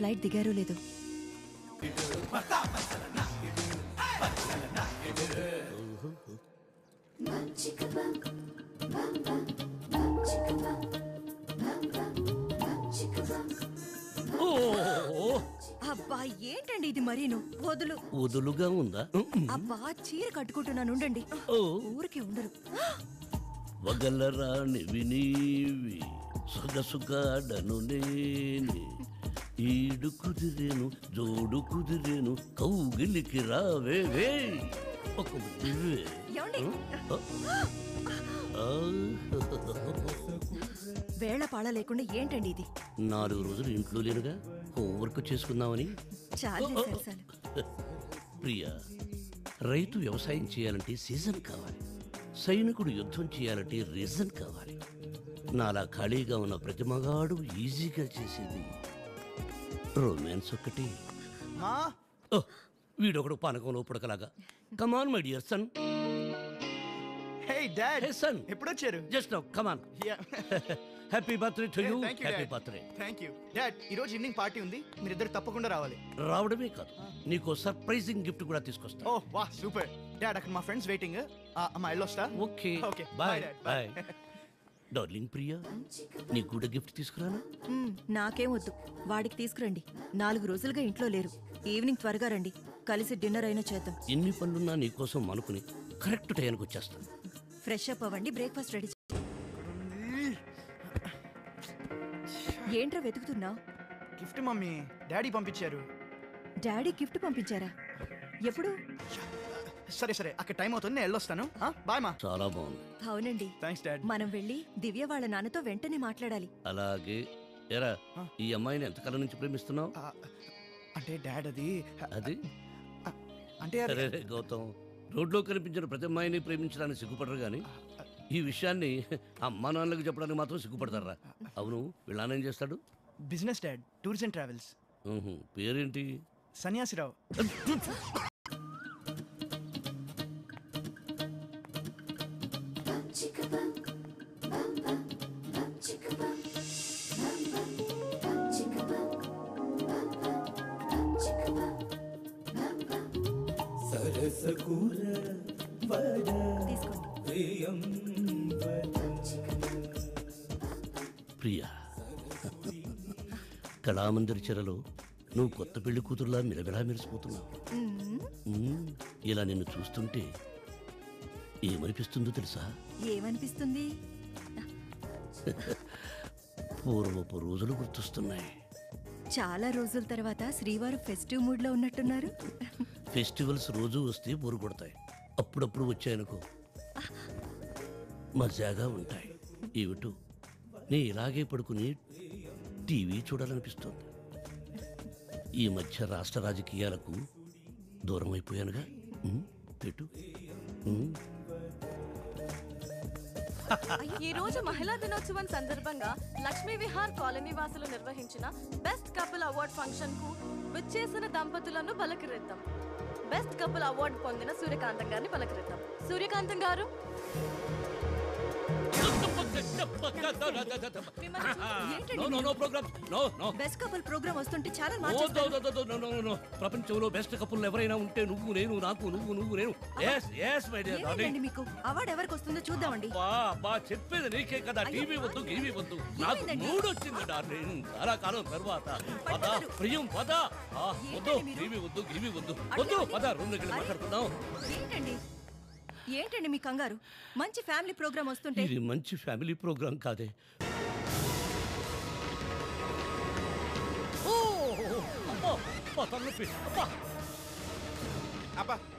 Flight దిగారో లేదో. అబ్బా ఏంటండి ఇది మరీను. వదులుగా ఉందా? అబ్బా చీర కట్టుకుంటున్నాను, ఉండండి. ఊరికి ఉండరు. వగలరానివి నీవి సొగసుగాడను నేని ఈడు కుదిరేను జోడు కుదిరేను కౌగిలికి రావేవే ఒక వేళ పాళ లేకుండా ఏంటండి ఇది? 4 రోజులు ఇంట్లో లేనుగా, హోంవర్క్ చేసుకుందామని. చాలు ప్రియా, రైతు వ్యవసాయం చేయాలంటే సీజన్ కావాలి, సైనికుడు యుద్ధం చేయాలంటే రీజన్ కావాలి. నాలా ఖాళీగా ఉన్న ప్రతి మగాడు ఈజీగా చేసేది రొమాన్స్ ఒక్కటి. వీడొకడు పానకంలో పుడకలాగా. Come on my dear son. Hey dad. Hey son. ఎప్పుడొచ్చారు? Just now. Come on. Happy birthday to you. Happy birthday. Thank you dad. ఈ రోజు ఈవినింగ్ పార్టీ ఉంది, మీరిద్దరు తప్పకుండా రావాలి. రావడమే కాదు, నీకు సర్ప్రైజింగ్ గిఫ్ట్ కూడా తీసుకొస్తా. ఓ వా సూపర్ డాడ్. అక్కడ మా ఫ్రెండ్స్ వెయిటింగ్. అమ్మా వెళ్ళొస్తా. Okay okay bye bye. Darling Priya, నీకు కూడా గిఫ్ట్ తీసుకురానా? నాకేం వద్దు, వాడికి తీసుకురండి. 4 రోజులుగా ఇంట్లో లేరు. ఈవినింగ్ త్వరగా రండి, కలిసి డిన్నర్ అయినా చేద్దాం. ఎన్ని పనులున్నా నీకోసం అనుకుని కరెక్ట్ టైంకి వచ్చేస్తాను. ఫ్రెష్ అప్ అవ్వండి, బ్రేక్ఫాస్ట్ రెడీ. ఏంట్రా వెతుకుతున్నావు? గిఫ్ట్ మమ్మీ, డాడీ పంపించారు. డాడీ గిఫ్ట్ పంపించారా? ఎప్పుడు? సరే సరే, అక్కడ టైం అవుతుంది, నేను వెళ్ళొస్తాను. బాయ్ మా. చాలా బాగుంది. అవునండి. Thanks dad. మనం వెళ్ళి దివ్య వాళ్ళ నాన్నతో వెంటనే మాట్లాడాలి. అలాగే. ఎరా, ఈ అమ్మాయిని ఎంతకాలం నుంచి ప్రేమిస్తున్నావు? అంటే డాడ్ అది అంటే అరే గౌతమ్, రోడ్లో కనిపించిన ప్రతి అమ్మాయిని ప్రేమించడానికి సిగ్గుపడరు గాని ఈ విషయాన్ని అమ్మా నాన్నలకు చెప్పడానికి మాత్రం సిగ్గుపడతారా? అవును, వీళ్ళానేం చేస్తాడు? Business dad, tours and travels. పేరేంటి? సన్యాసిరావు. ప్రియా, కళామందిర్ చెరలో నువ్వు కొత్త పెళ్లి కూతురులా మిలమిలా మెరిసిపోతున్నావు. ఇలా నిన్ను చూస్తుంటే ఏమనిపిస్తుందో తెలుసా? ఏమనిపిస్తుంది? పూర్వపు రోజులు గుర్తొస్తున్నాయి. చాలా రోజుల తర్వాత శ్రీవారు ఫెస్టివ్ మూడ్ లో ఉన్నట్టున్నారు. ఫెస్టివల్స్ రోజు వస్తే బోరు కొడతాయి, అప్పుడప్పుడు వచ్చాయనుకో మజాగా ఉంటాయి. ఏమిటో నీ ఇలాగే పడుకుని టీవీ చూడాలనిపిస్తోంది. ఈ మధ్య రాష్ట్ర రాజకీయాలకు దూరం అయిపోయానుగా. పెట్టు. ఈ రోజు మహిళా దినోత్సవం సందర్భంగా లక్ష్మీ విహార్ కాలనీ వాసులు నిర్వహించిన బెస్ట్ కపుల్ అవార్డ్ ఫంక్షన్ కు విచ్చేసిన దంపతులను పలకరిద్దాం. బెస్ట్ కపుల్ అవార్డు పొందిన సూర్యకాంతం గారిని పలకరిద్దాం. సూర్యకాంతం గారు, బెస్ట్ కపుల్ ప్రోగ్రామ్ వస్తుంటే చాలా ప్రపంచంలో బెస్ట్ కపుల్ ఎవరైనా ఉంటే నువ్వు నేను, నాకు నువ్వు నువ్వు నేను. మీకు అవార్డు ఎవరికి వస్తుందో చూద్దామండి. చెప్పేది నీకే కదా. టీవీ వద్దు, టీవీ వద్దు, నాకు మూడు వచ్చింది డార్లింగ్ చాలా కాలం తర్వాత. పద ప్రియం, పద. వద్దు టీవీ వద్దు, టీవీ వద్దు, వద్దు, పద రూమ్ దగ్గర మాట్లాడుకుందాం. ఏంటండి మీ కంగారు? మంచి ఫ్యామిలీ ప్రోగ్రామ్ వస్తుంటే. ఇది మంచి ఫ్యామిలీ ప్రోగ్రామ్ కాదే.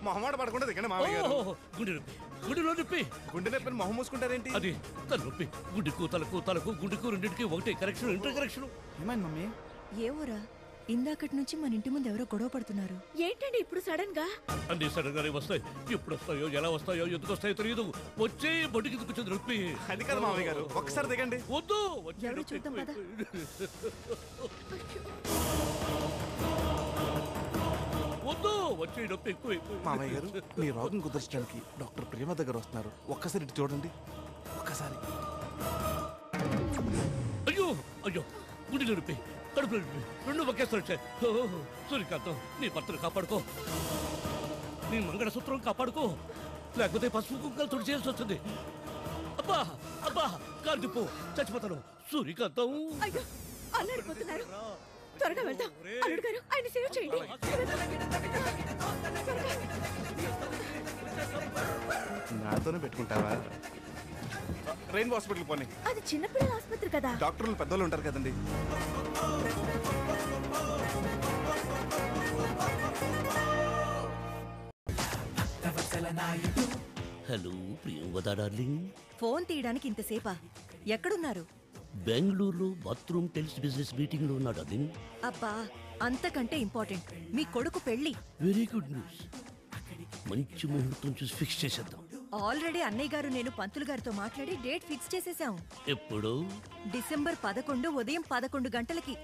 మొహమాట పడకుండా దిగండి మామయ్య గారు. గుండె నొప్పి, గుండెలో నొప్పి. గుండె నొప్పిని మొహం మూసుకుంటారేంటి? అది తల నొప్పి. గుండెకు తలకు, తలకు గుండెకు రెండింటికి ఒకటే కరెక్షన్, ఇంటర్ కరెక్షన్. ఏమైంది మమ్మీ? ఏ ఊరా? ఇందాకటి నుంచి మన ఇంటి ముందు ఎవరో గొడవ పడుతున్నారు. ఏంటండి ఇప్పుడు సడన్ గా? అన్ని సడన్ గానే వస్తాయి. ఎప్పుడు వస్తాయో, ఎలా వస్తాయో, ఎందుకు వస్తాయో తెలియదు. వచ్చే బొడ్డుకి దిక్కుచ్చింది నొప్పి. అది కదా మామయ్య గారు, ఒక్కసారి దిగండి. వద్దు, ఎవరు చూద్దాం పద. వద్దు, వచ్చే నొప్పి ఎక్కువ. మామయ్య గారు, మీ రోగం కుదర్చడానికి డాక్టర్ ప్రేమ దగ్గర వస్తున్నారు. ఒక్కసారి ఇటు చూడండి, ఒక్కసారి. అయ్యో అయ్యో, గుండె నొప్పి, కడుపు రెండు ఒకేసారి వచ్చాయి. సూర్యకాంతం, నీ భర్తను కాపాడుకో, నీ మంగళసూత్రం కాపాడుకో, లేకపోతే పసుపు కుంకాలు తుడి చేయాల్సి వస్తుంది. అబ్బా అబ్బా, కాంతిపో, చచ్చిపోతాను. సూర్యకాంతం, అయ్యో అల్లాడిపోతున్నారు. త్వరగా వెళ్దాం. అల్లుడు గారు, ఆయన సేవ్ చేయండి. నాతోనే పెట్టుకుంటావా? రెయిన్బో హాస్పిటల్ పోనీ. అది చిన్నపిల్లల ఆసుపత్రి కదా. డాక్టర్లు పెద్దోళ్ళు ఉంటారు కదండి. Hello ప్రియంవదా darling. ఫోన్ తీయడానికి ఇంతసేపా? ఎక్కడున్నారు? బెంగళూరులో బాత్రూమ్ టెల్స్ బిజినెస్ మీటింగ్ లో ఉన్నాడు డార్లింగ్. అబ్బా, అంతకంటే ఇంపార్టెంట్ మీ కొడుకు పెళ్లి. Very good news. మంచి ముహూర్తం చూసి ఫిక్స్ చేసేద్దాం. ఆల్రెడీ అన్నయ్య గారు నేను పంతులు గారితో మాట్లాడి డేట్ ఫిక్స్ చేసేసాం. ఎప్పుడు? డిసెంబర్ 11 ఉదయం 11 గంటలకి.